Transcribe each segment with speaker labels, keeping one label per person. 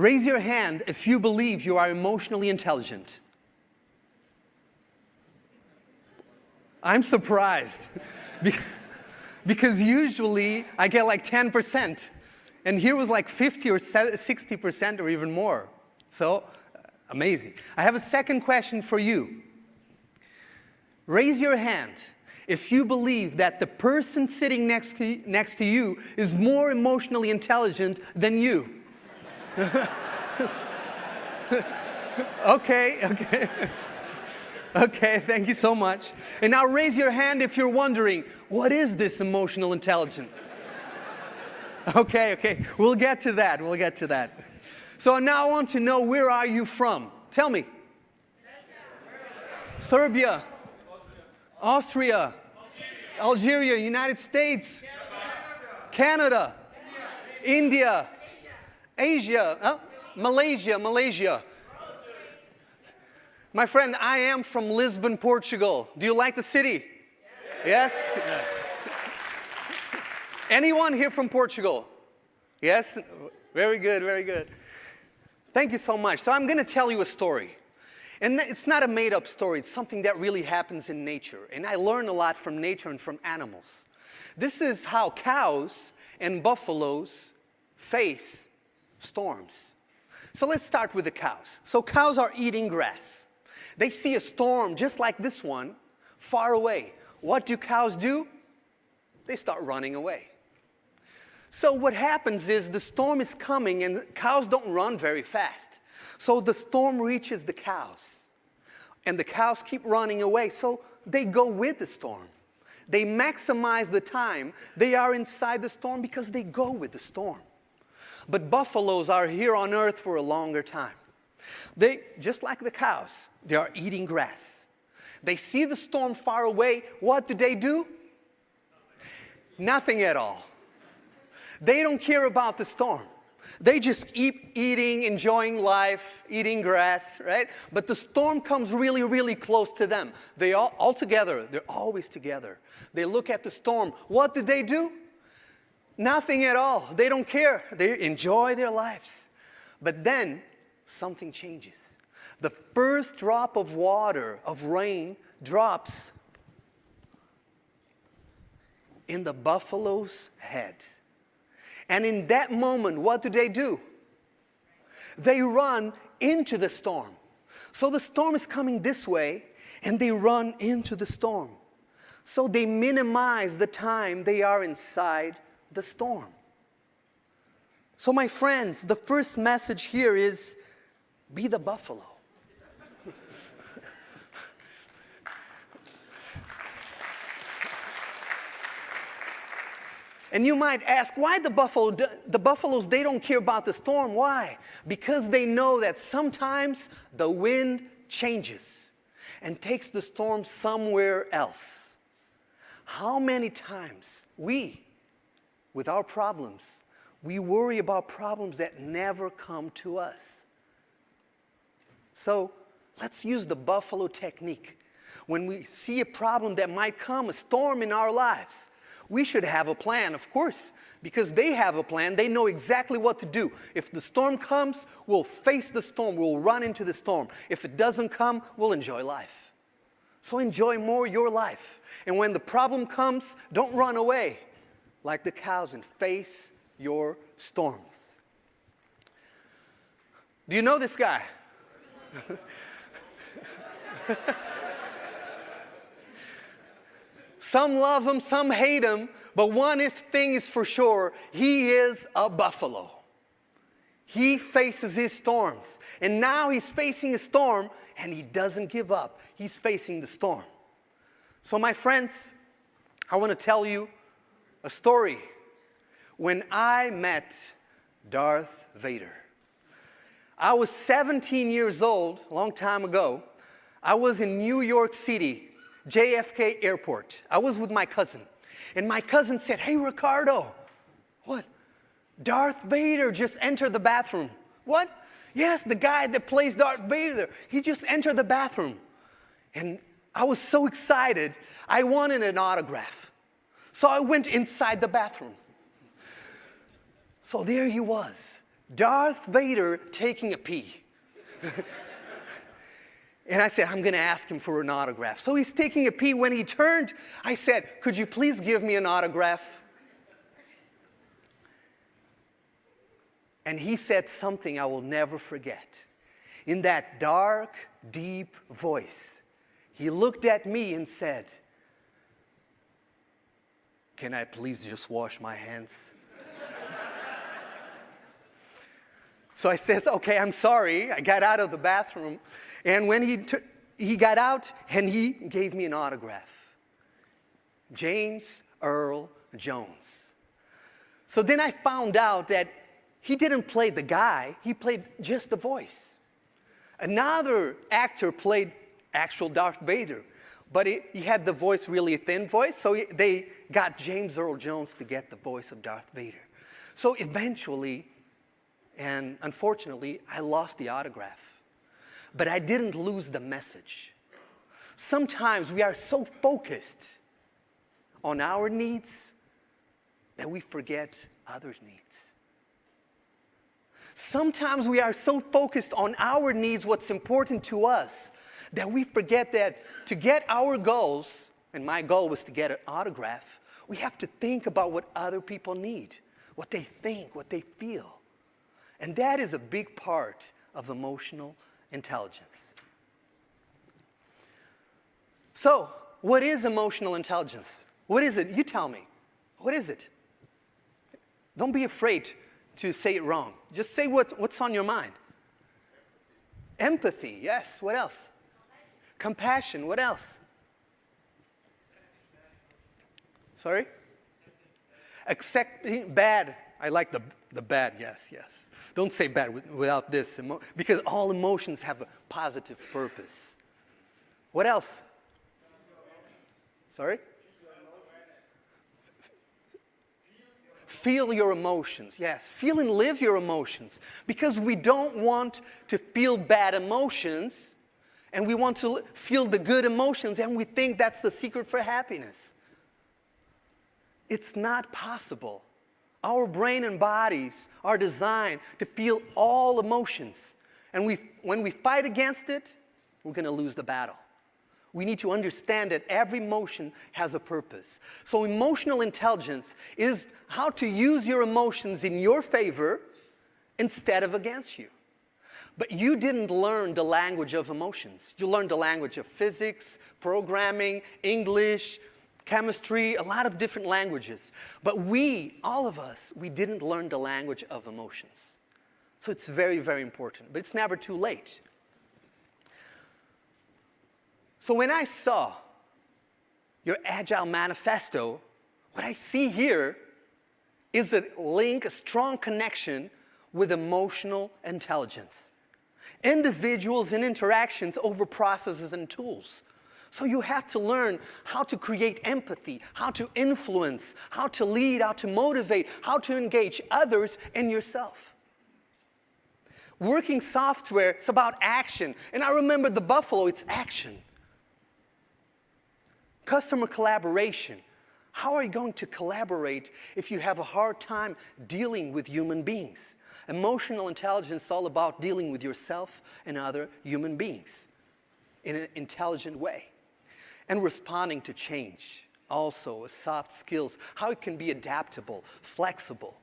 Speaker 1: Raise your hand if you believe you are emotionally intelligent. I'm surprised because usually I get like 10%, and here was like 50 or 60% or even more. So, amazing. I have a second question for you. Raise your hand if you believe that the person sitting next to you is more emotionally intelligent than you. Okay. Okay, thank you so much. And now raise your hand if you're wondering, what is this emotional intelligence? Okay, we'll get to that. So now I want to know, where are you from? Tell me. Serbia, Austria, Algeria, United States, Canada, India, Asia, Malaysia. My friend, I am from Lisbon, Portugal. Do you like the city? Yes? Anyone here from Portugal? Yes? Very good. Thank you so much. So I'm going to tell you a story. And it's not a made-up story. It's something that really happens in nature. And I learn a lot from nature and from animals. This is how cows and buffaloes face storms. So let's start with the cows. So cows are eating grass. They see a storm just like this one far away. What do cows do? They start running away. So what happens is the storm is coming and cows don't run very fast. So the storm reaches the cows. And the cows keep running away, so they go with the storm. They maximize the time they are inside the storm because they go with the storm. But buffaloes are here on earth for a longer time. They, just like the cows, they are eating grass. They see the storm far away. What do? Nothing at all. They don't care about the storm. They just keep eating, enjoying life, eating grass, right? But the storm comes really, really close to them. They all together. They're always together. They look at the storm. What do? Nothing at all. They don't care. They enjoy their lives. But then something changes. The first drop of water, of rain, drops in the buffalo's head. And in that moment, what do? They run into the storm. So the storm is coming this way, and they run into the storm. So they minimize the time they are inside the storm. So my friends, the first message here is, be the buffalo. And you might ask, why the buffaloes, they don't care about the storm. Why? Because they know that sometimes the wind changes and takes the storm somewhere else. How many times we, with our problems, we worry about problems that never come to us. So let's use the buffalo technique. When we see a problem that might come, a storm in our lives, we should have a plan, of course, because they have a plan. They know exactly what to do. If the storm comes, we'll face the storm. We'll run into the storm. If it doesn't come, we'll enjoy life. So enjoy more your life. And when the problem comes, don't run away like the cows and face your storms. Do you know this guy? Some love him, some hate him, but one thing is for sure, he is a buffalo. He faces his storms. And now he's facing a storm, and he doesn't give up. He's facing the storm. So my friends, I want to tell you a story. When I met Darth Vader, I was 17 years old, a long time ago. I was in New York City, JFK Airport. I was with my cousin. And my cousin said, "Hey, Ricardo." "What?" "Darth Vader just entered the bathroom." "What?" "Yes, the guy that plays Darth Vader. He just entered the bathroom." And I was so excited, I wanted an autograph. So I went inside the bathroom. So there he was, Darth Vader taking a pee. And I said, I'm going to ask him for an autograph. So he's taking a pee. When he turned, I said, could you please give me an autograph? And he said something I will never forget. In that dark, deep voice, he looked at me and said, can I please just wash my hands? So I says, okay, I'm sorry. I got out of the bathroom. And when he got out and he gave me an autograph. James Earl Jones. So then I found out that he didn't play the guy, he played just the voice. Another actor played actual Darth Vader, but he had the voice, really thin voice, so they got James Earl Jones to get the voice of Darth Vader. So eventually, and unfortunately, I lost the autograph. But I didn't lose the message. Sometimes we are so focused on our needs that we forget others' needs. Sometimes we are so focused on our needs, what's important to us, that we forget that to get our goals, and my goal was to get an autograph, we have to think about what other people need, what they think, what they feel. And that is a big part of emotional intelligence. So, what is emotional intelligence? What is it? You tell me. What is it? Don't be afraid to say it wrong. Just say what's on your mind. Empathy, yes. What else? Compassion, what else? Sorry? Accepting bad. I like the bad, yes. Don't say bad without this, because all emotions have a positive purpose. What else? Sorry? Feel your emotions, yes. Feel and live your emotions, because we don't want to feel bad emotions, and we want to feel the good emotions, and we think that's the secret for happiness. It's not possible. Our brain and bodies are designed to feel all emotions. And when we fight against it, we're going to lose the battle. We need to understand that every emotion has a purpose. So emotional intelligence is how to use your emotions in your favor instead of against you. But you didn't learn the language of emotions. You learned the language of physics, programming, English, chemistry, a lot of different languages. But all of us, we didn't learn the language of emotions. So it's very, very important, but it's never too late. So when I saw your Agile Manifesto, what I see here is a link, a strong connection with emotional intelligence. Individuals and interactions over processes and tools. So you have to learn how to create empathy, how to influence, how to lead, how to motivate, how to engage others and yourself. Working software, it's about action. And I remember the buffalo, it's action. Customer collaboration. How are you going to collaborate if you have a hard time dealing with human beings? Emotional intelligence is all about dealing with yourself and other human beings in an intelligent way. And responding to change, also soft skills, how it can be adaptable, flexible.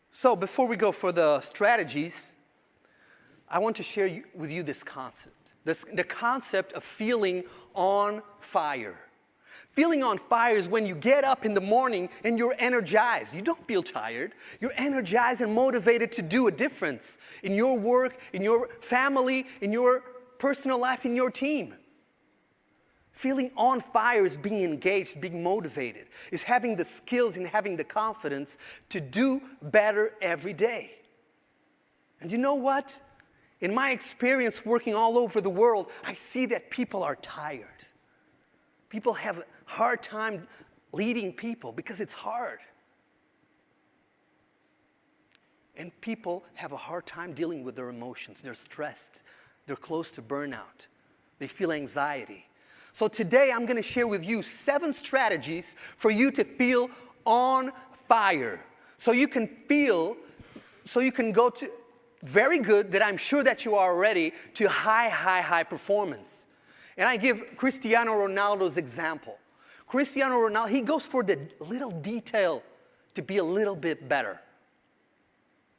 Speaker 1: So before we go for the strategies, I want to share with you this concept. The concept of feeling on fire. Feeling on fire is when you get up in the morning and you're energized. You don't feel tired. You're energized and motivated to do a difference in your work, in your family, in your personal life, in your team. Feeling on fire is being engaged, being motivated, is having the skills and having the confidence to do better every day. And you know what? In my experience working all over the world, I see that people are tired. People have a hard time leading people because it's hard. And people have a hard time dealing with their emotions. They're stressed. They're close to burnout. They feel anxiety. So today I'm going to share with you 7 strategies for you to feel on fire. So you can go to very good, that I'm sure that you are already, to high performance. And I give Cristiano Ronaldo's example. Cristiano Ronaldo, he goes for the little detail to be a little bit better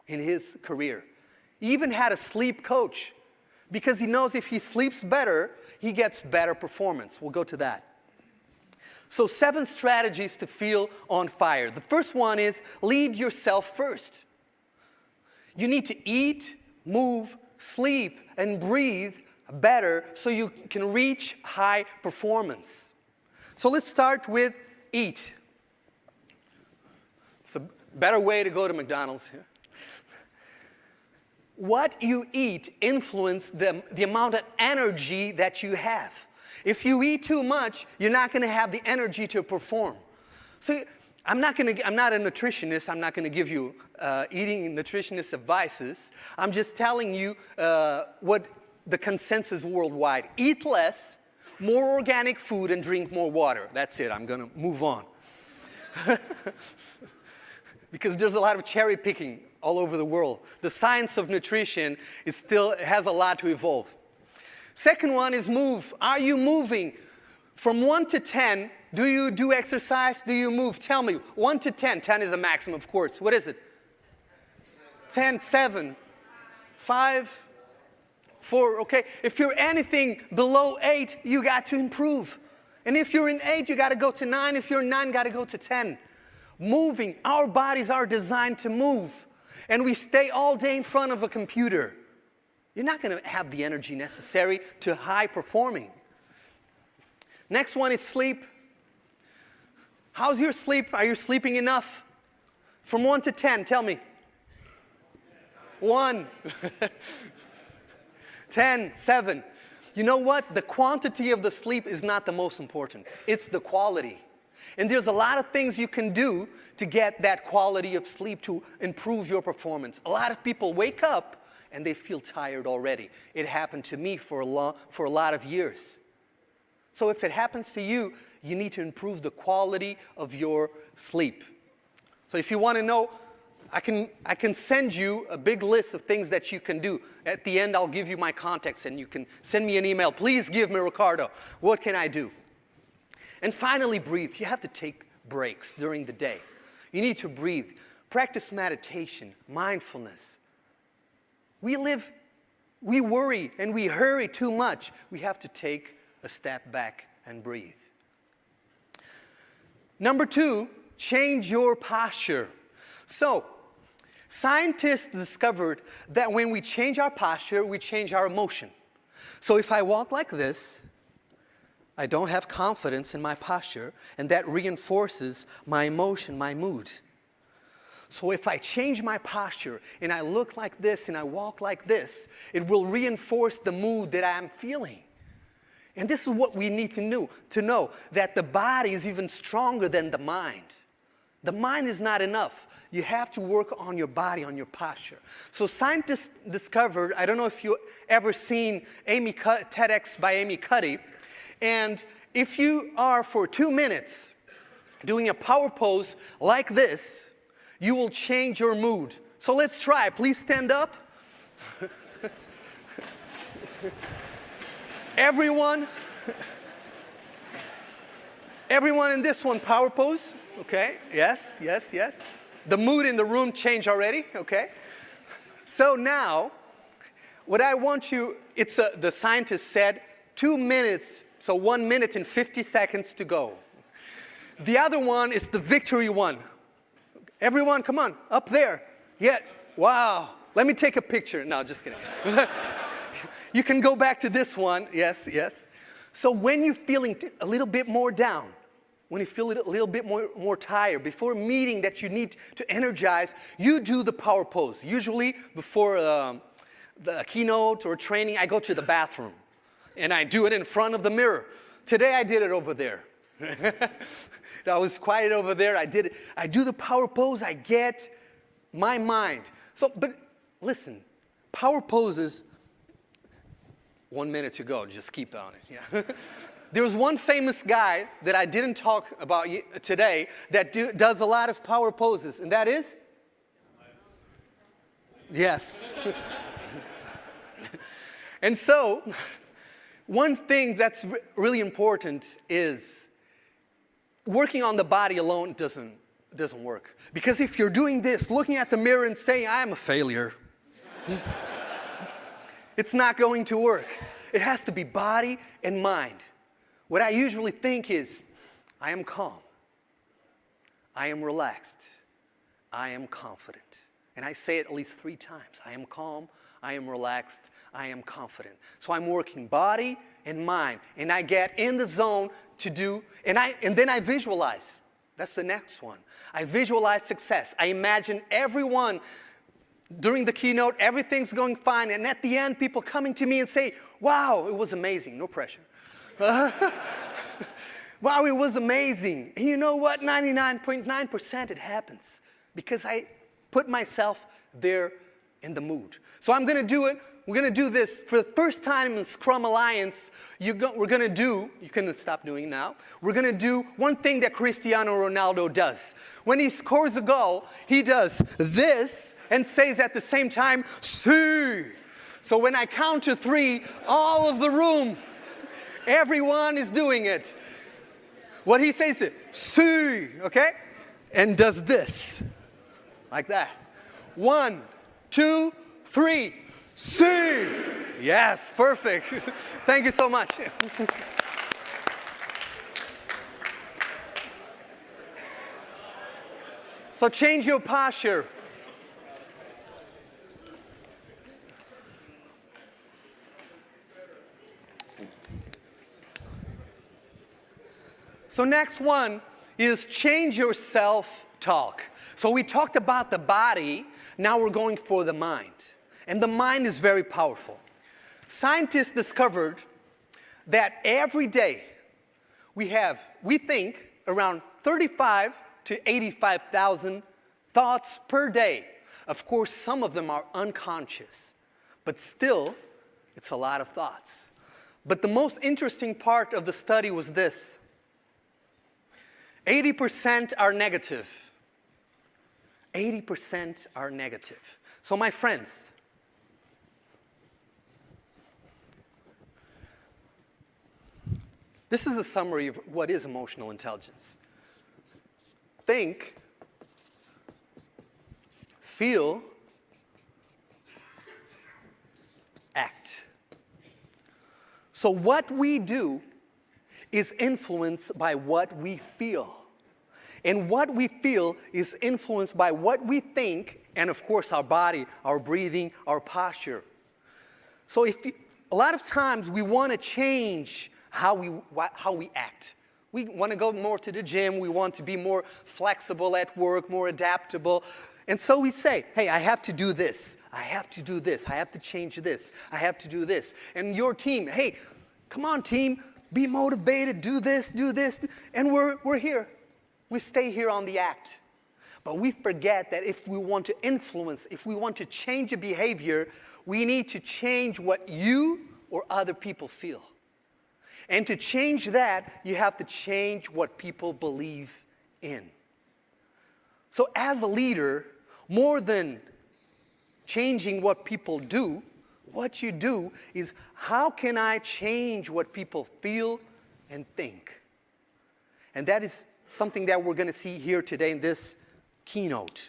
Speaker 1: in his career. He even had a sleep coach because he knows if he sleeps better, he gets better performance. We'll go to that. So 7 strategies to feel on fire. The first one is lead yourself first. You need to eat, move, sleep, and breathe better so you can reach high performance. So let's start with eat. It's a better way to go to McDonald's. What you eat influences the amount of energy that you have. If you eat too much, you're not going to have the energy to perform. So I'm not a nutritionist. I'm not going to give you eating nutritionist advices. I'm just telling you what the consensus worldwide. Eat less, more organic food, and drink more water. That's it. I'm going to move on. Because there's a lot of cherry picking all over the world. The science of nutrition has a lot to evolve. Second one is move. Are you moving? From 1 to 10, do you do exercise? Do you move? Tell me, 1 to 10. 10 is a maximum, of course. What is it? 10, 7, 5, 4, okay? If you're anything below 8, you got to improve. And if you're in 8, you got to go to 9. If you're in 9, got to go to 10. Moving. Our bodies are designed to move. And we stay all day in front of a computer. You're not going to have the energy necessary to high performing. Next one is sleep. How's your sleep? Are you sleeping enough? From 1 to 10, tell me. 1. 10, 7. You know what? The quantity of the sleep is not the most important. It's the quality. And there's a lot of things you can do to get that quality of sleep to improve your performance. A lot of people wake up and they feel tired already. It happened to me for a lot of years. So if it happens to you, you need to improve the quality of your sleep. So if you want to know, I can send you a big list of things that you can do. At the end, I'll give you my contacts and you can send me an email. Please give me Ricardo. What can I do? And finally, breathe. You have to take breaks during the day. You need to breathe. Practice meditation, mindfulness. We worry and we hurry too much. We have to take a step back and breathe. Number 2, change your posture. So, scientists discovered that when we change our posture, we change our emotion. So if I walk like this, I don't have confidence in my posture, and that reinforces my emotion, my mood. So if I change my posture and I look like this and I walk like this, it will reinforce the mood that I'm feeling. And this is what we need to know that the body is even stronger than the mind. The mind is not enough. You have to work on your body, on your posture. So scientists discovered, I don't know if you ever seen TEDx by Amy Cuddy, and if you are for 2 minutes doing a power pose like this, you will change your mood. So let's try. Please stand up. Everyone in this one, power pose. Okay, yes. The mood in the room changed already, okay? So now, what I want you, the scientist said 2 minutes, so 1 minute and 50 seconds to go. The other one is the victory one. Everyone, come on, up there. Yeah, wow. Let me take a picture. No, just kidding. You can go back to this one. Yes. So when you're feeling a little bit more down, when you feel a little bit more tired, before a meeting that you need to energize, you do the power pose. Usually before the keynote or training, I go to the bathroom and I do it in front of the mirror. Today I did it over there. I was quiet over there. I did it. I do the power pose. I get my mind. So, but listen, power poses, 1 minute to go. Just keep on it. Yeah. There's one famous guy that I didn't talk about today that does a lot of power poses, and that is Yes. And so, one thing that's really important is working on the body alone doesn't work. Because if you're doing this, looking at the mirror and saying, I'm a failure, it's not going to work. It has to be body and mind. What I usually think is, I am calm. I am relaxed. I am confident. And I say it at least 3 times. I am calm. I am relaxed. I am confident. So I'm working body and mind. And I get in the zone to do, and then I visualize. That's the next one. I visualize success. I imagine everyone during the keynote, everything's going fine. And at the end, people coming to me and say, wow, it was amazing. No pressure. Wow, it was amazing. And you know what? 99.9% it happens because I put myself there in the mood. So I'm going to do it. We're going to do this for the first time in Scrum Alliance. We're going to do, you can stop doing now, we're going to do one thing that Cristiano Ronaldo does. When he scores a goal, he does this and says at the same time, "Sí." So when I count to 3, all of the room, everyone is doing it. What he says is, "Sí," okay? And does this, like that. 1, 2, 3, "Sí." Yes, perfect. Thank you so much. So change your posture. So next one is change your self-talk. So we talked about the body, now we're going for the mind. And the mind is very powerful. Scientists discovered that every day we think around 35 to 85,000 thoughts per day. Of course, some of them are unconscious, but still, it's a lot of thoughts. But the most interesting part of the study was this. 80% are negative. 80% are negative. So my friends, this is a summary of what is emotional intelligence. Think, feel, act. So what we do is influenced by what we feel. And what we feel is influenced by what we think, and of course our body, our breathing, our posture. So a lot of times we want to change how we act. We want to go more to the gym, we want to be more flexible at work, more adaptable. And so we say, hey, I have to do this, I have to do this, I have to change this, I have to do this. And your team, hey, come on team, be motivated, do this, and we're here. We stay here on the act. But we forget that if we want to influence, if we want to change a behavior, we need to change what you or other people feel. And to change that, you have to change what people believe in. So as a leader, more than changing what people do, what you do is, how can I change what people feel and think? And that is something that we're going to see here today in this keynote.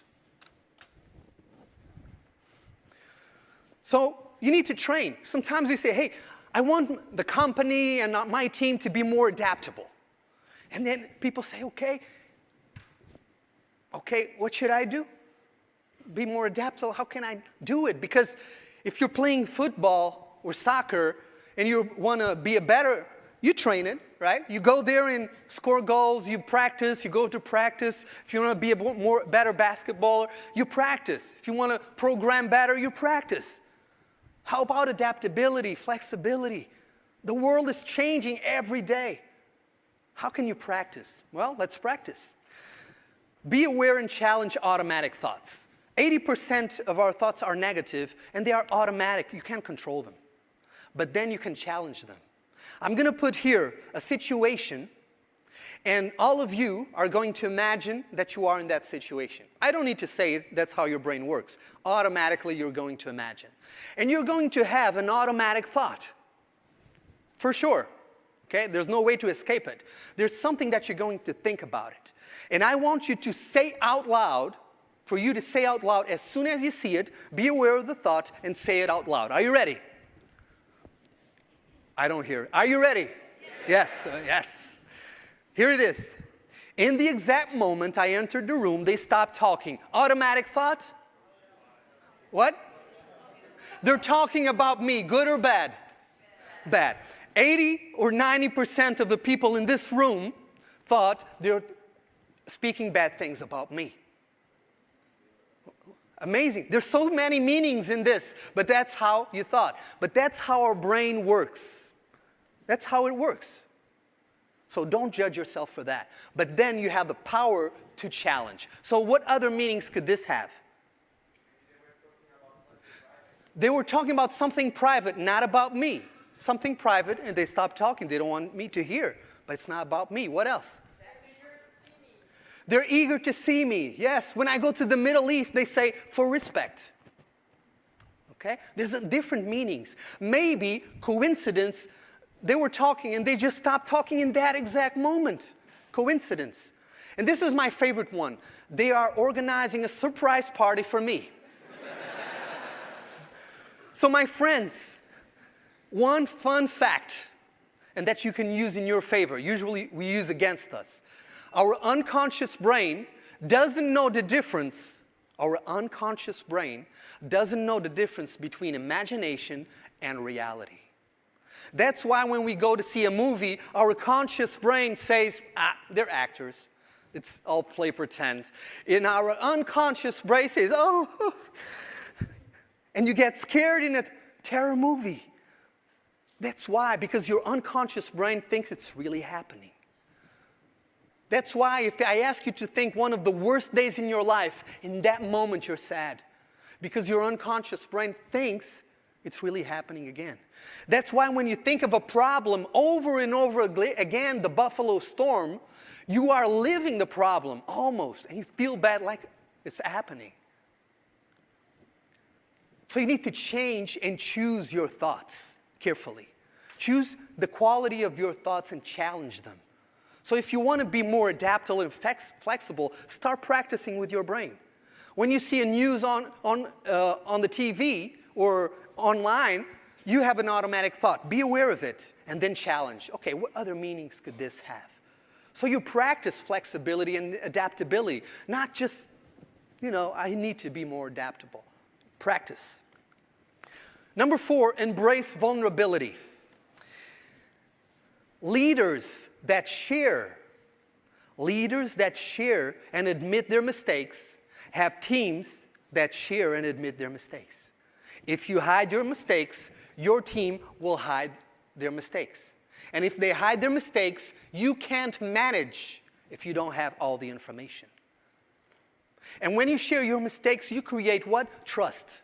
Speaker 1: So you need to train. Sometimes you say, hey, I want the company and my team to be more adaptable. And then people say, okay, what should I do? Be more adaptable, how can I do it? Because if you're playing football or soccer and you want to be you train it, right? You go there and score goals, you practice, you go to practice. If you want to be a better basketballer, you practice. If you want to program better, you practice. How about adaptability, flexibility? The world is changing every day. How can you practice? Well, let's practice. Be aware and challenge automatic thoughts. 80% of our thoughts are negative, and they are automatic. You can't control them. But then you can challenge them. I'm going to put here a situation, And all of you are going to imagine that you are in that situation. I don't need to say it, that's how your brain works. Automatically, you're going to imagine. And you're going to have an automatic thought, for sure. Okay? There's no way to escape it. There's something that you're going to think about it. And I want you to say out loud, for you to say out loud as soon as you see it, be aware of the thought and say it out loud. Are you ready? I don't hear it. Are you ready? Yes. Yes. Here it is. In the exact moment I entered the room, they stopped talking. Automatic thought? What? They're talking about me, good or bad? Bad. 80 or 90% of the people in this room thought they're speaking bad things about me. Amazing. There's so many meanings in this, but that's how you thought. But that's how our brain works. That's how it works. So don't judge yourself for that. But then you have the power to challenge. So what other meanings could this have? They were talking about something private, not about me. Something private, and they stopped talking. They don't want me to hear. But it's not about me. What else? They're eager to see me. Yes, when I go to the Middle East, they say, for respect. Okay? There's different meanings. Maybe coincidence, they were talking and they just stopped talking in that exact moment. Coincidence. And this is my favorite one. They are organizing a surprise party for me. So my friends, one fun fact, and that you can use in your favor, usually we use against us. Our unconscious brain doesn't know the difference, our unconscious brain doesn't know the difference between imagination and reality. That's why when we go to see a movie, our conscious brain says, they're actors. It's all play pretend. And our unconscious brain says, oh, and you get scared in a terror movie. That's why, because your unconscious brain thinks it's really happening. That's why if I ask you to think one of the worst days in your life, in that moment you're sad. Because your unconscious brain thinks it's really happening again. That's why when you think of a problem over and over again, the Buffalo storm, you are living the problem almost, and you feel bad like it's happening. So you need to change and choose your thoughts carefully. Choose the quality of your thoughts and challenge them. So if you want to be more adaptable and flexible, start practicing with your brain. When you see a news on the TV or online, you have an automatic thought. Be aware of it and then challenge. Okay, what other meanings could this have? So you practice flexibility and adaptability, not just, I need to be more adaptable. Practice. Number 4, embrace vulnerability. Leaders that share and admit their mistakes have teams that share and admit their mistakes. If you hide your mistakes, your team will hide their mistakes. And if they hide their mistakes, you can't manage if you don't have all the information. And when you share your mistakes, you create what? Trust,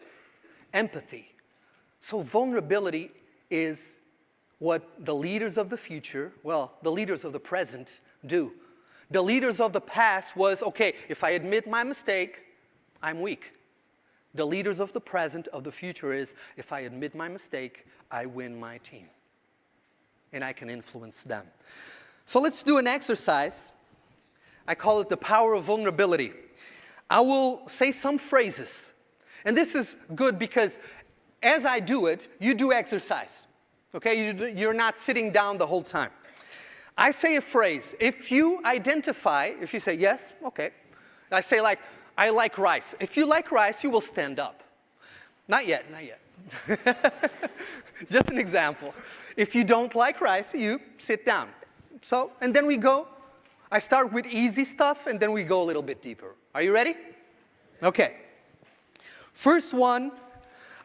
Speaker 1: empathy. So vulnerability is what the leaders of the future, the leaders of the present do. The leaders of the past was, okay, if I admit my mistake, I'm weak. The leaders of the present, of the future is, if I admit my mistake, I win my team. And I can influence them. So let's do an exercise. I call it the power of vulnerability. I will say some phrases. And this is good because as I do it, you do exercise. Okay, you're not sitting down the whole time. I say a phrase. If you say yes, okay. I say I like rice. If you like rice, you will stand up. Not yet. Just an example. If you don't like rice, you sit down. So, and then we go. I start with easy stuff, and then we go a little bit deeper. Are you ready? Okay. First one.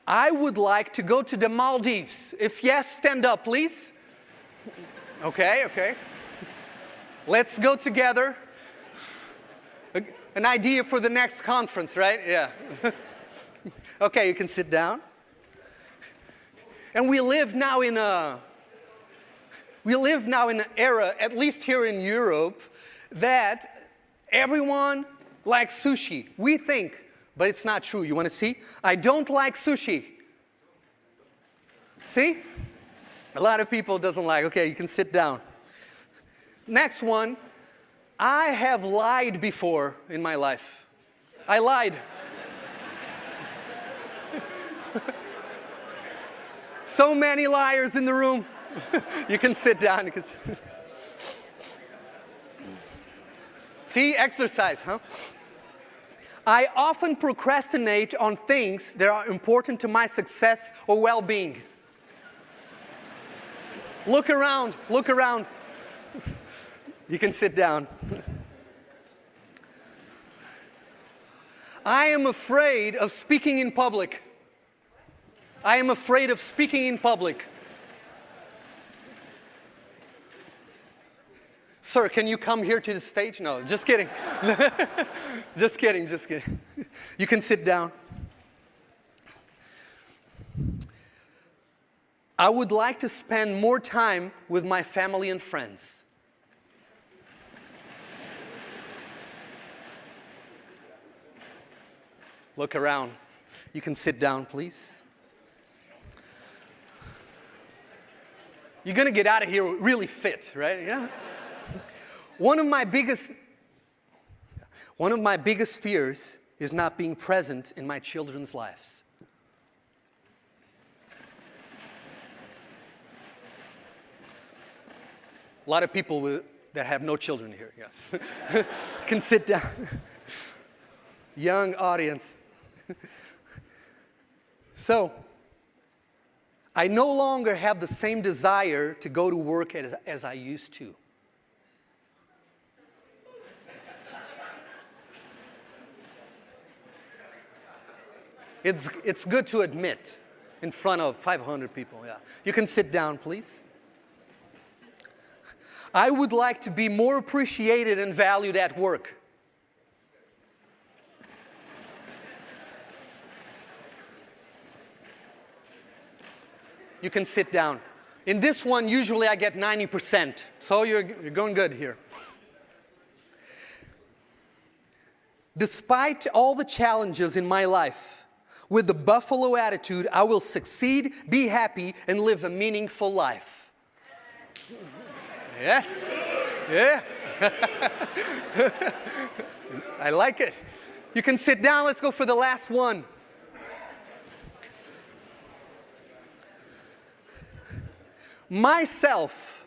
Speaker 1: I would like to go to the Maldives. If yes, stand up, please. Okay. Let's go together. An idea for the next conference, right? Yeah. Okay, you can sit down. And we live now in a we live now in an era, at least here in Europe, that everyone likes sushi. We think, but it's not true. You want to see? I don't like sushi. See? A lot of people doesn't like. Okay, you can sit down. Next one. I have lied before in my life. I lied. So many liars in the room. You can sit down. You can sit. See, exercise, huh? I often procrastinate on things that are important to my success or well-being. Look around, look around. You can sit down. I am afraid of speaking in public. I am afraid of speaking in public. Sir, can you come here to the stage? No, just kidding. Just kidding, just kidding. You can sit down. I would like to spend more time with my family and friends. Look around. You can sit down, please. You're going to get out of here really fit, right? Yeah. One of my biggest fears is not being present in my children's lives. A lot of people that have no children here, yes. Can sit down. Young audience. So, I no longer have the same desire to go to work as I used to. It's good to admit in front of 500 people, yeah. You can sit down, please. I would like to be more appreciated and valued at work. You can sit down. In this one, usually I get 90%, so you're going good here. Despite all the challenges in my life, with the buffalo attitude, I will succeed, be happy, and live a meaningful life. Yes. Yeah. I like it. You can sit down. Let's go for the last one. Myself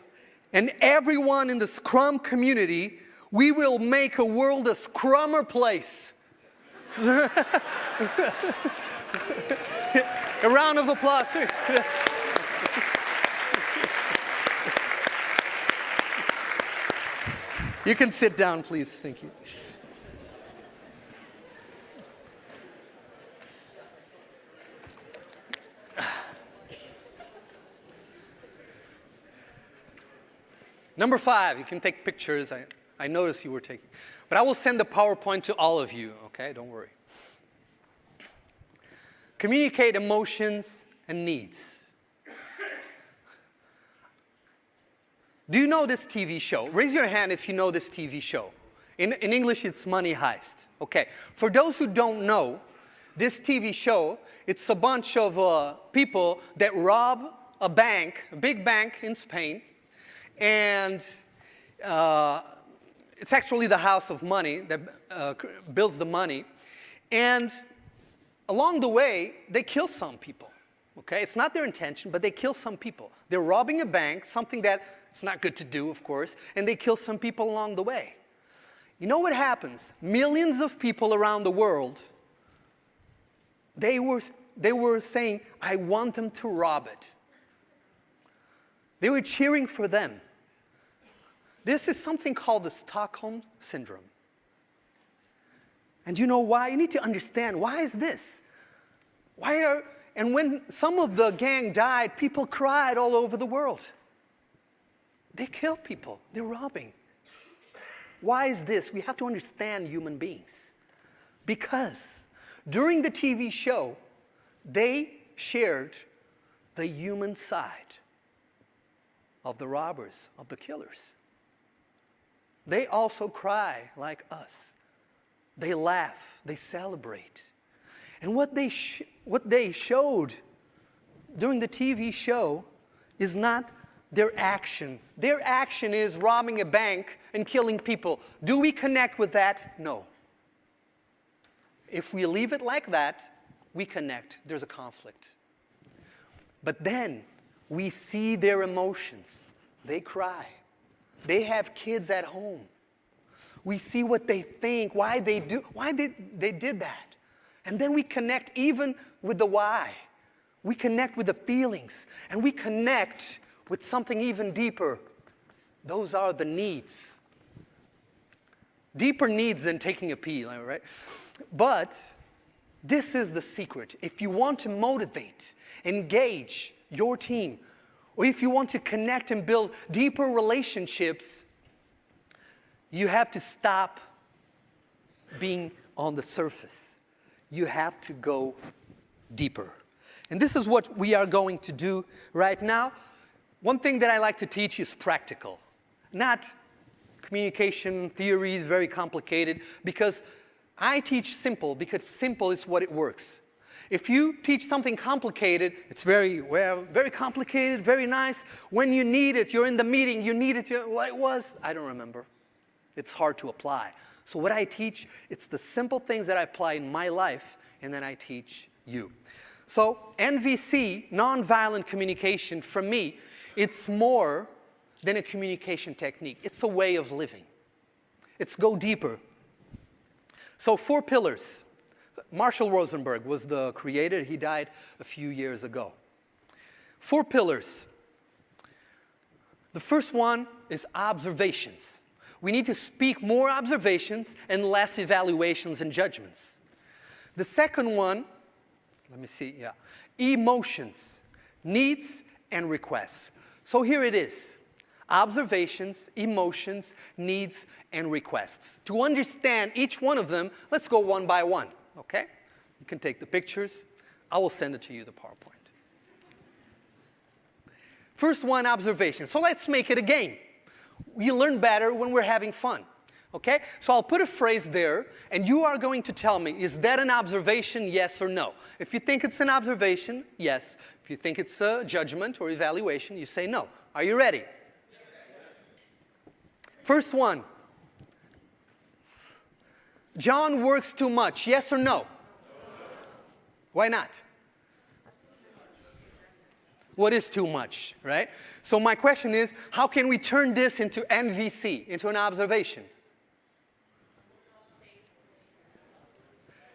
Speaker 1: and everyone in the Scrum community, we will make a world a Scrummer place. A round of applause. You can sit down, please. Thank you. Number 5, you can take pictures. I noticed you were taking. But I will send the PowerPoint to all of you, okay? Don't worry. Communicate emotions and needs. Do you know this TV show? Raise your hand if you know this TV show. In English, it's Money Heist. Okay. For those who don't know, this TV show, it's a bunch of people that rob a bank, a big bank in Spain, and it's actually the house of money that builds the money. And along the way, they kill some people. Okay? It's not their intention, but they kill some people. They're robbing a bank, something that it's not good to do, of course, and they kill some people along the way. You know what happens? Millions of people around the world, they were saying, I want them to rob it. They were cheering for them. This is something called the Stockholm Syndrome. And you know why? You need to understand, why is this? And when some of the gang died, people cried all over the world. They kill people. They're robbing. Why is this? We have to understand human beings. Because during the TV show, they shared the human side. of the robbers, of the killers. They also cry like us. They laugh, they celebrate. And what they showed during the TV show is not their action. Their action is robbing a bank and killing people. Do we connect with that? No. If we leave it like that, we connect. There's a conflict. But then we see their emotions. They cry. They have kids at home. We see what they think, why they did that. And then we connect even with the why. We connect with the feelings. And we connect with something even deeper. Those are the needs. Deeper needs than taking a pee, right? But this is the secret. If you want to motivate, engage your team, or if you want to connect and build deeper relationships, you have to stop being on the surface. You have to go deeper. And this is what we are going to do right now. One thing that I like to teach is practical, not communication theories, very complicated, because I teach simple, because simple is what it works. If you teach something complicated, it's very complicated, very nice. When you need it, you're in the meeting, you need it, what it was, I don't remember. It's hard to apply. So what I teach, it's the simple things that I apply in my life, and then I teach you. So NVC, nonviolent communication, for me, it's more than a communication technique. It's a way of living. It's go deeper. So 4 pillars. Marshall Rosenberg was the creator. He died a few years ago. 4 pillars. The first one is observations. We need to speak more observations and less evaluations and judgments. The second one, emotions, needs, and requests. So here it is. Observations, emotions, needs, and requests. To understand each one of them, let's go one by one, okay? You can take the pictures. I will send it to you, the PowerPoint. First one, observation. So let's make it a game. We learn better when we're having fun, okay? So I'll put a phrase there, and you are going to tell me, is that an observation, yes or no? If you think it's an observation, yes. If you think it's a judgment or evaluation, you say no. Are you ready? First one. John works too much, yes or no? Why not? What is too much, right? So my question is, how can we turn this into NVC, into an observation?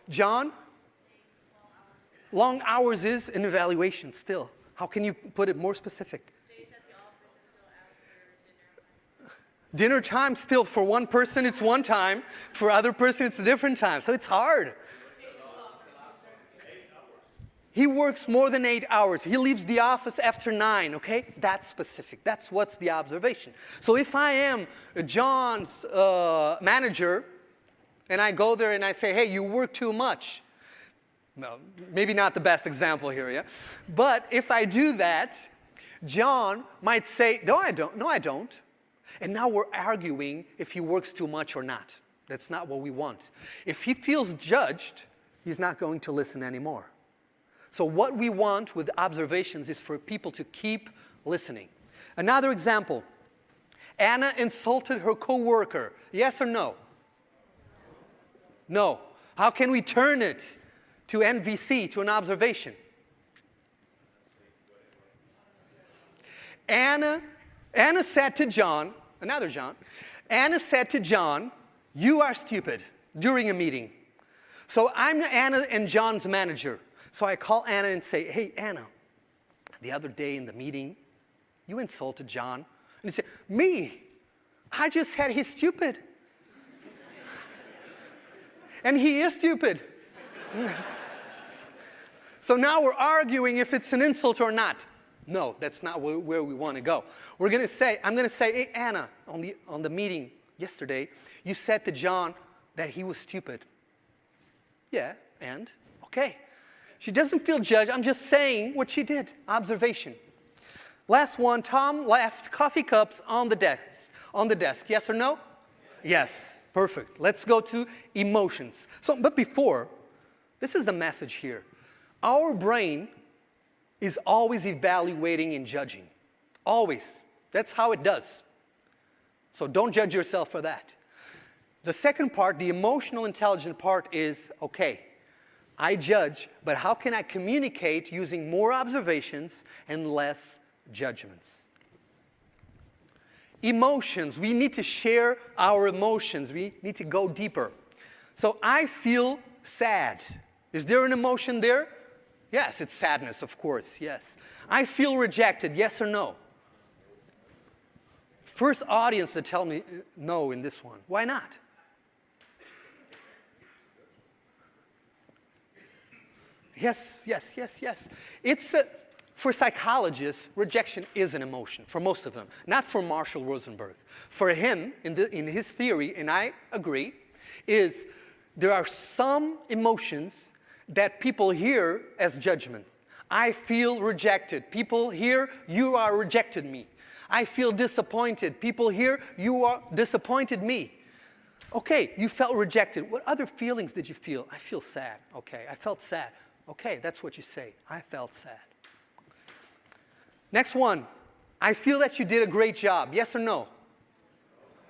Speaker 1: John? Long hours is an evaluation still. How can you put it more specific? Dinner time still, for one person it's one time, for other person it's a different time. So it's hard. He works more than 8 hours. He leaves the office after 9, okay? That's specific. That's what's the observation. So if I am John's manager, and I go there and I say, hey, you work too much. No, maybe not the best example here, yeah? But if I do that, John might say, no, I don't. No, I don't. And now we're arguing if he works too much or not. That's not what we want. If he feels judged, he's not going to listen anymore. So what we want with observations is for people to keep listening. Another example. Anna insulted her coworker. Yes or no? No. How can we turn it to NVC, to an observation? Anna said to John, another John, Anna said to John, you are stupid, during a meeting. So I'm Anna and John's manager. So I call Anna and say, hey, Anna, the other day in the meeting, you insulted John. And he said, me? I just said he's stupid. And he is stupid. So now we're arguing if it's an insult or not. No, that's not where we want to go. I'm going to say, hey, Anna, on the meeting yesterday, you said to John that he was stupid. Yeah, and? Okay. She doesn't feel judged. I'm just saying what she did. Observation. Last one, Tom left coffee cups on the desk. On the desk, yes or no? Yes, perfect. Let's go to emotions. But before, this is the message here. Our brain is always evaluating and judging. Always. That's how it does. So don't judge yourself for that. The second part, the emotional intelligent part is, okay, I judge, but how can I communicate using more observations and less judgments? Emotions, we need to share our emotions. We need to go deeper. So I feel sad. Is there an emotion there? Yes, it's sadness, of course, yes. I feel rejected, yes or no? First audience to tell me no in this one. Why not? Yes, yes, yes, yes. For psychologists, rejection is an emotion, for most of them. Not for Marshall Rosenberg. For him, in his theory, and I agree, is there are some emotions that people hear as judgment. I feel rejected. People hear, you are rejected me. I feel disappointed. People hear, you are disappointed me. Okay, you felt rejected. What other feelings did you feel? I feel sad. Okay, I felt sad. Okay, that's what you say. I felt sad. Next one. I feel that you did a great job. Yes or no?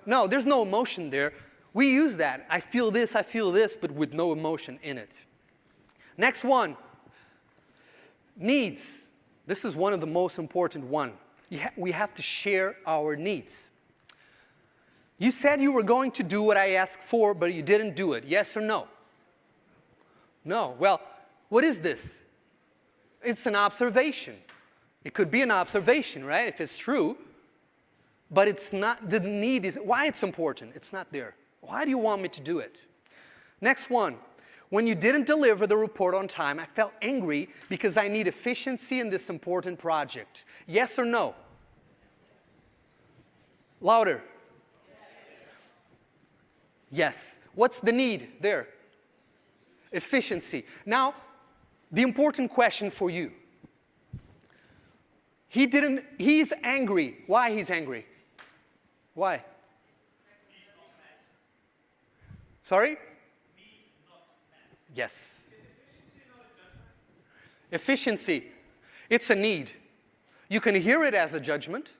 Speaker 1: No, there's no emotion there. We use that. I feel this, but with no emotion in it. Next one. Needs. This is one of the most important one. We have to share our needs. You said you were going to do what I asked for, but you didn't do it. Yes or no? No. Well, what is this? It's an observation. It could be an observation, right? If it's true, but it's not, the need is, why it's important? It's not there. Why do you want me to do it? Next one. When you didn't deliver the report on time, I felt angry because I need efficiency in this important project. Yes or no? Louder. Yes. What's the need there? Efficiency. Now, the important question for you. He's angry. Why he's angry? Why? Sorry? Yes. Efficiency. It's a need. You can hear it as a judgment,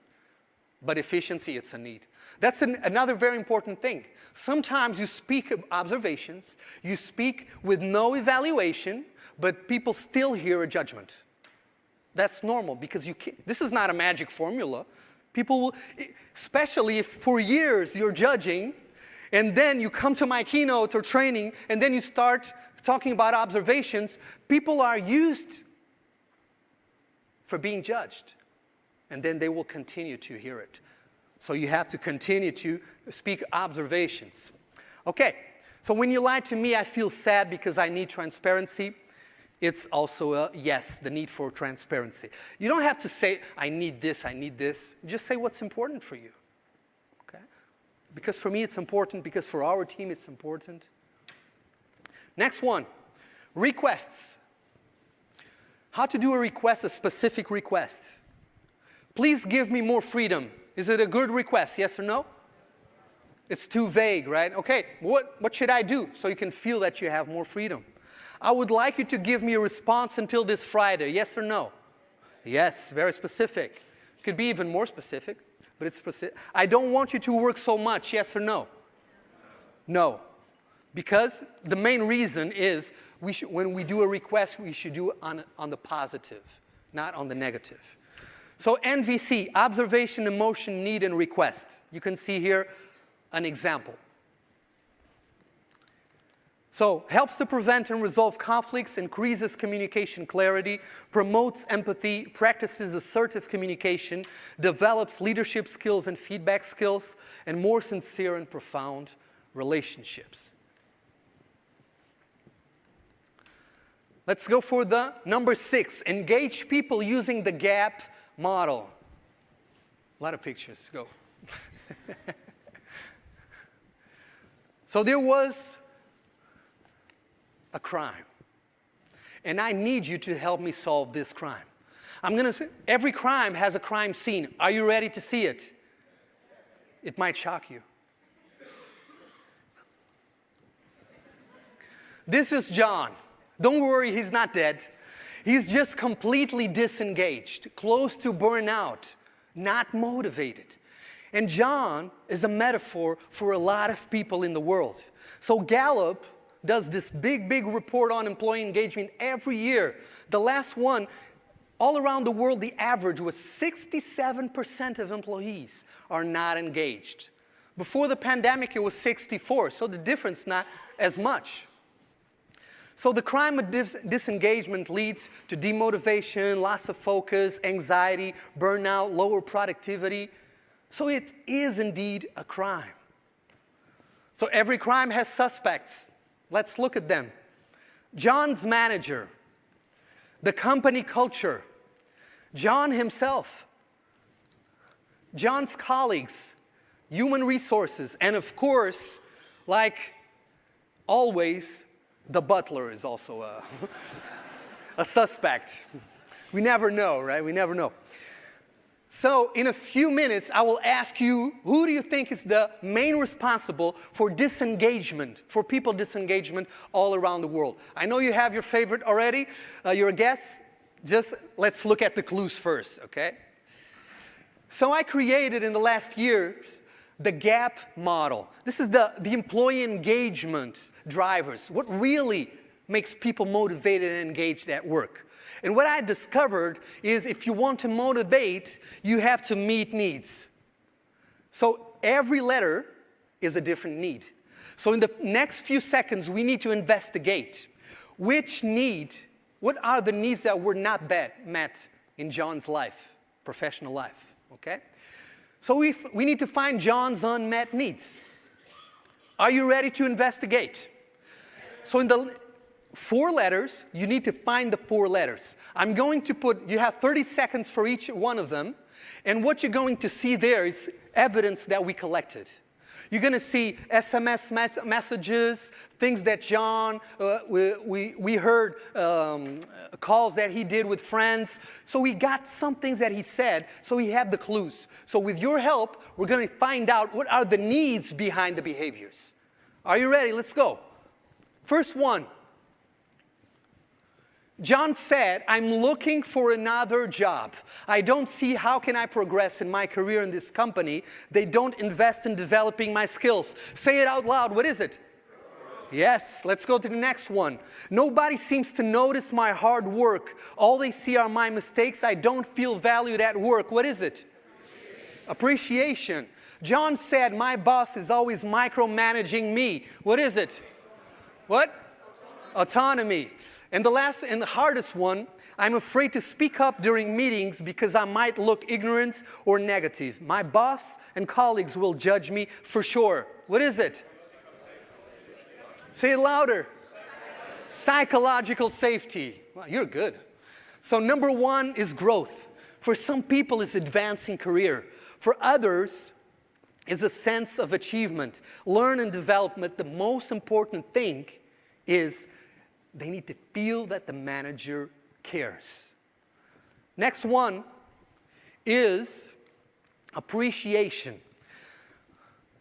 Speaker 1: but efficiency, it's a need. That's another very important thing. Sometimes you speak of observations, you speak with no evaluation, but people still hear a judgment. That's normal because this is not a magic formula. People will, especially if for years you're judging, and then you come to my keynote or training, and then you start talking about observations, people are used for being judged. And then they will continue to hear it. So you have to continue to speak observations. Okay, so when you lie to me, I feel sad because I need transparency. It's also a yes, the need for transparency. You don't have to say, I need this, I need this. Just say what's important for you. Okay? Because for me it's important, because for our team it's important. Next one, requests. How to do a request, a specific request. Please give me more freedom. Is it a good request, yes or no? It's too vague, right? Okay, what should I do so you can feel that you have more freedom? I would like you to give me a response until this Friday, yes or no? Yes, very specific. Could be even more specific, but it's specific. I don't want you to work so much, yes or no? No. Because the main reason is when we do a request, we should do it on the positive, not on the negative. So NVC, observation, emotion, need, and request. You can see here an example. So helps to prevent and resolve conflicts, increases communication clarity, promotes empathy, practices assertive communication, develops leadership skills and feedback skills, and more sincere and profound relationships. Let's go for the number 6. Engage people using the GAP model. A lot of pictures. Go. So there was a crime. And I need you to help me solve this crime. I'm going to say, every crime has a crime scene. Are you ready to see it? It might shock you. This is John. Don't worry, he's not dead. He's just completely disengaged, close to burnout, not motivated. And John is a metaphor for a lot of people in the world. So Gallup does this big report on employee engagement every year. The last one, all around the world, the average was 67% of employees are not engaged. Before the pandemic, it was 64, so the difference not as much. So the crime of disengagement leads to demotivation, loss of focus, anxiety, burnout, lower productivity. So it is indeed a crime. So every crime has suspects. Let's look at them. John's manager, the company culture, John himself, John's colleagues, human resources, and of course, like always, the butler is also a suspect. We never know, right? We never know. So in a few minutes, I will ask you, who do you think is the main responsible for disengagement, for people disengagement all around the world? I know you have your favorite already. You're a guess. Just let's look at the clues first, okay? So I created in the last years the GAP model. This is the employee engagement drivers. What really makes people motivated and engaged at work? And what I discovered is if you want to motivate, you have to meet needs. So every letter is a different need. So in the next few seconds, we need to investigate which need, what are the needs that were not met in John's life, professional life, okay? So we need to find John's unmet needs. Are you ready to investigate? So in the 4 letters, you need to find the 4 letters. I'm going to put, you have 30 seconds for each one of them, and what you're going to see there is evidence that we collected. You're going to see SMS messages, things that John, we heard calls that he did with friends. So we got some things that he said, so he had the clues. So with your help, we're going to find out what are the needs behind the behaviors. Are you ready? Let's go. First one. John said, I'm looking for another job. I don't see how can I progress in my career in this company. They don't invest in developing my skills. Say it out loud. What is it? Yes, let's go to the next one. Nobody seems to notice my hard work. All they see are my mistakes. I don't feel valued at work. What is it? Appreciation. John said, my boss is always micromanaging me. What is it? What? Autonomy. And the last and the hardest one, I'm afraid to speak up during meetings because I might look ignorant or negative. My boss and colleagues will judge me for sure. What is it? Say it louder. Psychological safety. Wow, you're good. So number 1 is growth. For some people, it's advancing career. For others, it's a sense of achievement. Learn and development. The most important thing is they need to feel that the manager cares. Next one is appreciation.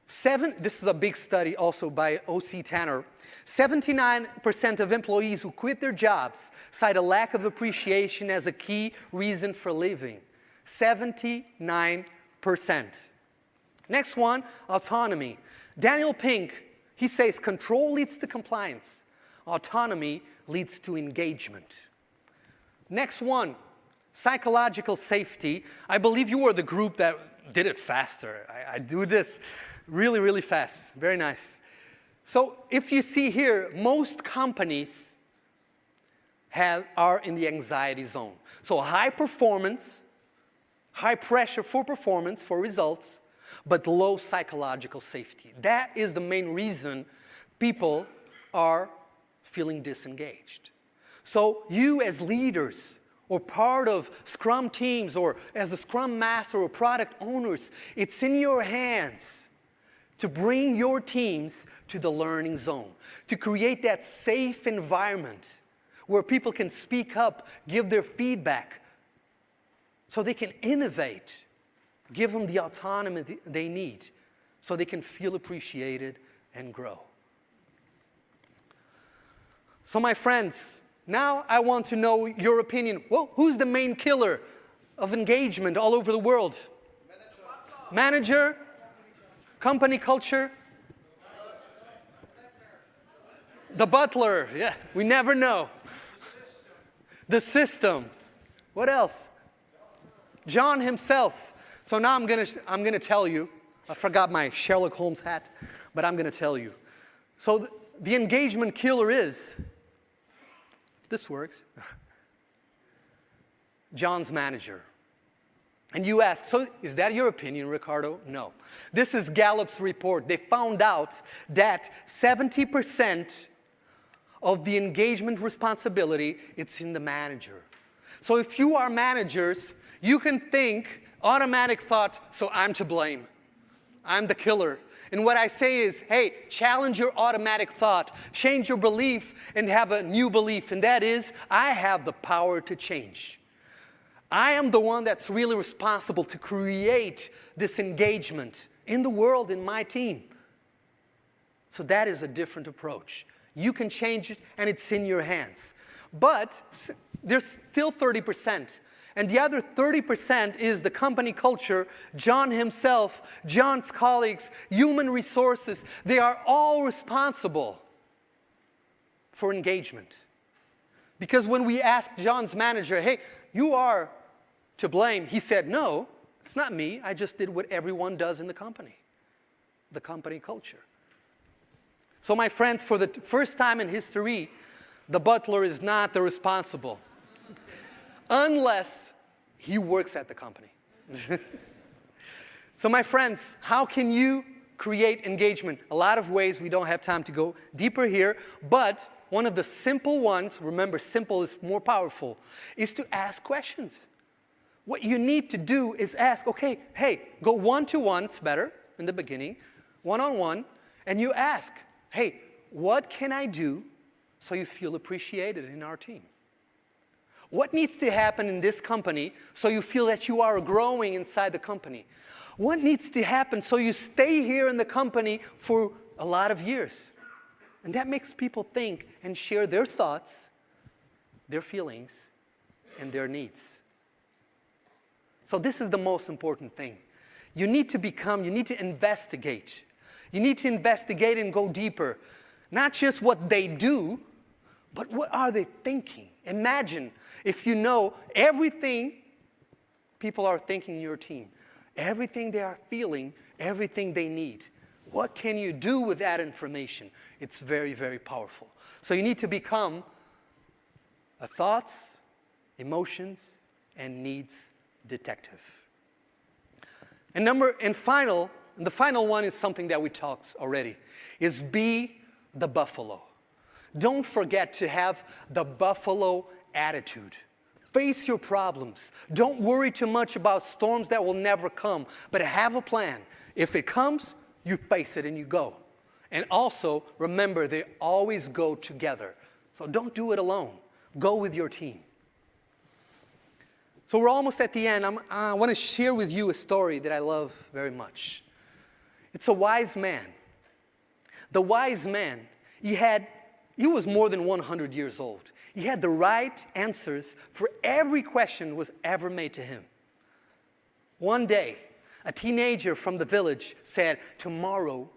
Speaker 1: This is a big study also by O.C. Tanner. 79% of employees who quit their jobs cite a lack of appreciation as a key reason for leaving. 79%. Next one, autonomy. Daniel Pink, he says, control leads to compliance. Autonomy leads to engagement. Next one, psychological safety. I believe you were the group that did it faster. I do this really fast. Very nice. So if you see here, most companies are in the anxiety zone. So high performance, high pressure for performance, for results, but low psychological safety. That is the main reason people are feeling disengaged. So you as leaders or part of Scrum teams or as a Scrum Master or product owners, it's in your hands to bring your teams to the learning zone, to create that safe environment where people can speak up, give their feedback, so they can innovate. Give them the autonomy they need so they can feel appreciated and grow. So my friends, now I want to know your opinion. Well, who's the main killer of engagement all over the world? Manager? Company culture? The butler, yeah, we never know. The system. What else? John himself. So now I'm gonna tell you. I forgot my Sherlock Holmes hat, but I'm gonna tell you. So the engagement killer is, if this works, John's manager. And you ask, so is that your opinion, Ricardo? No. This is Gallup's report. They found out that 70% of the engagement responsibility, it's in the manager. So if you are managers, you can think, automatic thought, so I'm to blame. I'm the killer. And what I say is, hey, challenge your automatic thought, change your belief, and have a new belief, and that is, I have the power to change. I am the one that's really responsible to create this engagement in the world, in my team. So that is a different approach. You can change it, and it's in your hands. But there's still 30%. And the other 30% is the company culture, John himself, John's colleagues, human resources. They are all responsible for engagement. Because when we asked John's manager, hey, you are to blame, he said, no, it's not me. I just did what everyone does in the company culture. So my friends, for the first time in history, the butler is not the responsible. Unless he works at the company. So my friends, how can you create engagement? A lot of ways. We don't have time to go deeper here, but one of the simple ones, remember simple is more powerful, is to ask questions. What you need to do is ask, okay, hey, go one-to-one, it's better in the beginning, one-on-one, and you ask, hey, what can I do so you feel appreciated in our team? What needs to happen in this company so you feel that you are growing inside the company? What needs to happen so you stay here in the company for a lot of years? And that makes people think and share their thoughts, their feelings, and their needs. So this is the most important thing. You need to investigate. You need to investigate and go deeper. Not just what they do, but what are they thinking? Imagine if you know everything people are thinking in your team, everything they are feeling, everything they need. What can you do with that information? It's very, very powerful. So you need to become a thoughts, emotions, and needs detective. And the final one is something that we talked already, is be the buffalo. Don't forget to have the buffalo attitude. Face your problems. Don't worry too much about storms that will never come, but have a plan. If it comes, you face it and you go. And also, remember, they always go together. So don't do it alone. Go with your team. So we're almost at the end. I want to share with you a story that I love very much. It's a wise man. The wise man, he was more than 100 years old. He had the right answers for every question was ever made to him. One day, a teenager from the village said, tomorrow,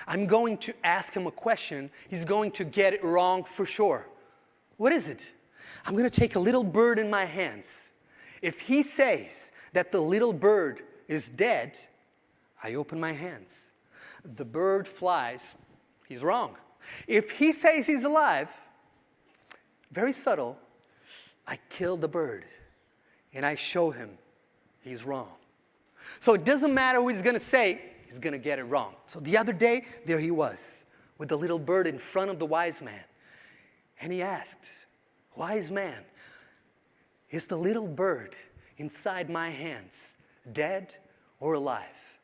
Speaker 1: I'm going to ask him a question. He's going to get it wrong for sure. What is it? I'm going to take a little bird in my hands. If he says that the little bird is dead, I open my hands. The bird flies. He's wrong. If he says he's alive, very subtle, I kill the bird and I show him he's wrong. So it doesn't matter what he's going to say, he's going to get it wrong. So the other day, there he was with the little bird in front of the wise man. And he asked, wise man, is the little bird inside my hands dead or alive?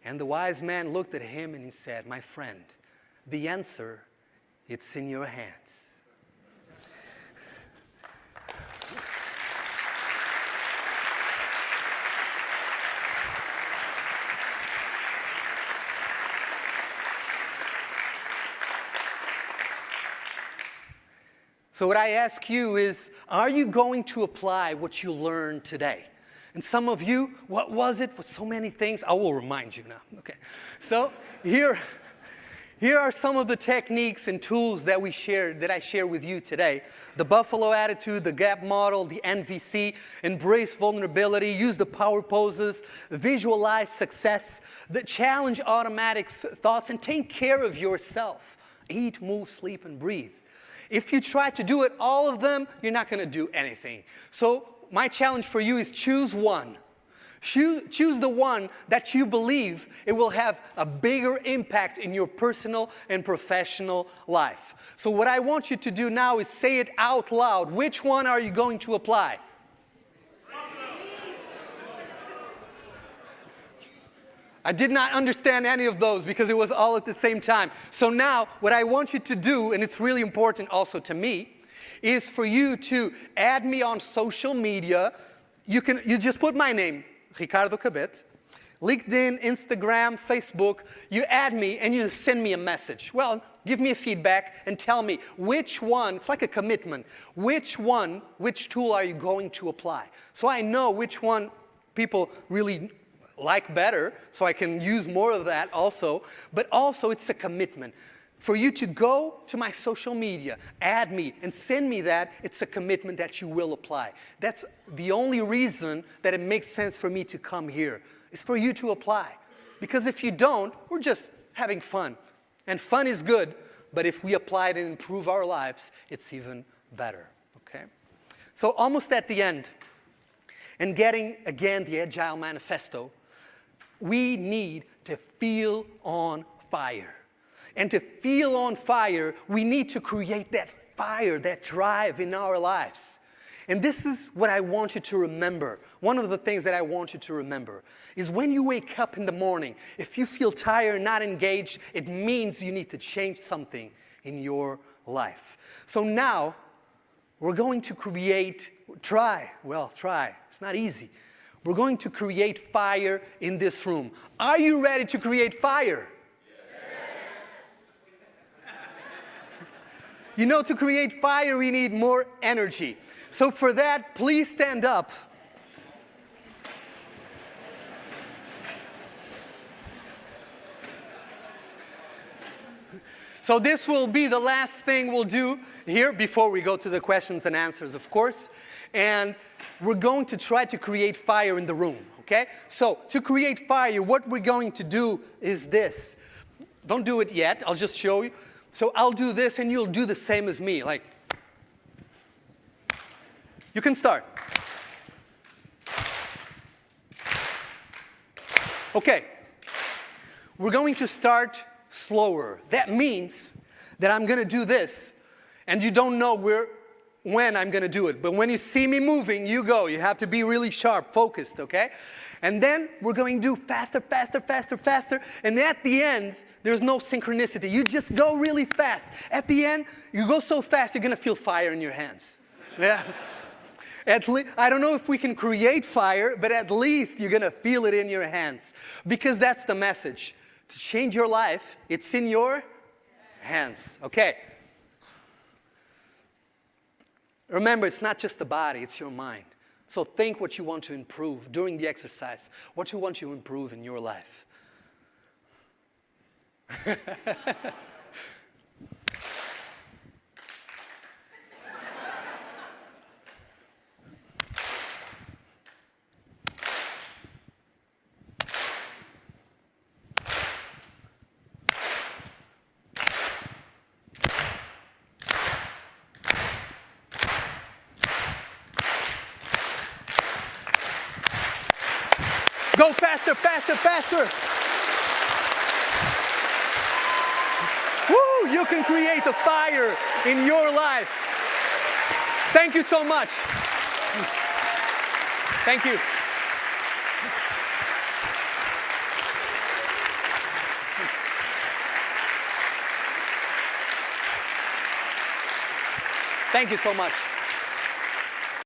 Speaker 1: And the wise man looked at him and he said, my friend, the answer, it's in your hands. So what I ask you is, are you going to apply what you learned today? And some of you, what was it? With so many things, I will remind you now. Okay. So here are some of the techniques and tools that I share with you today. The Buffalo attitude, the gap model, the NVC, embrace vulnerability, use the power poses, visualize success, the challenge automatic thoughts, and take care of yourself. Eat, move, sleep, and breathe. If you try to do it, all of them, you're not going to do anything. So my challenge for you is choose one. Choose the one that you believe it will have a bigger impact in your personal and professional life. So what I want you to do now is say it out loud. Which one are you going to apply? I did not understand any of those because it was all at the same time. So now what I want you to do, and it's really important also to me, is for you to add me on social media. You just put my name, Ricardo Cabete, LinkedIn, Instagram, Facebook. You add me and you send me a message. Well, give me a feedback and tell me which one, it's like a commitment, which tool are you going to apply? So I know which one people really like better, so I can use more of that also, but also it's a commitment. For you to go to my social media, add me, and send me that, it's a commitment that you will apply. That's the only reason that it makes sense for me to come here, is for you to apply. Because if you don't, we're just having fun. And fun is good, but if we apply it and improve our lives, it's even better, okay? So almost at the end, and getting, again, the Agile Manifesto, we need to feel on fire. And to feel on fire, we need to create that fire, that drive in our lives. And this is what I want you to remember. One of the things that I want you to remember is when you wake up in the morning, if you feel tired, not engaged, it means you need to change something in your life. So now, we're going to try. It's not easy. We're going to create fire in this room. Are you ready to create fire? You know, to create fire, we need more energy. So for that, please stand up. So this will be the last thing we'll do here before we go to the questions and answers, of course. And we're going to try to create fire in the room, okay? So to create fire, what we're going to do is this. Don't do it yet, I'll just show you. So I'll do this and you'll do the same as me, like. You can start. Okay, we're going to start slower. That means that I'm going to do this, and you don't know when I'm going to do it. But when you see me moving, you go. You have to be really sharp, focused, okay? And then we're going to do faster, faster, faster, faster. And at the end, there's no synchronicity. You just go really fast. At the end, you go so fast, you're going to feel fire in your hands. Yeah. I don't know if we can create fire, but at least you're going to feel it in your hands. Because that's the message. To change your life, it's in your hands. Okay. Remember, it's not just the body, it's your mind. So think what you want to improve during the exercise. What you want to improve in your life. Go faster, faster, faster. Woo, you can create a fire in your life. Thank you so much. Thank you. Thank you so much.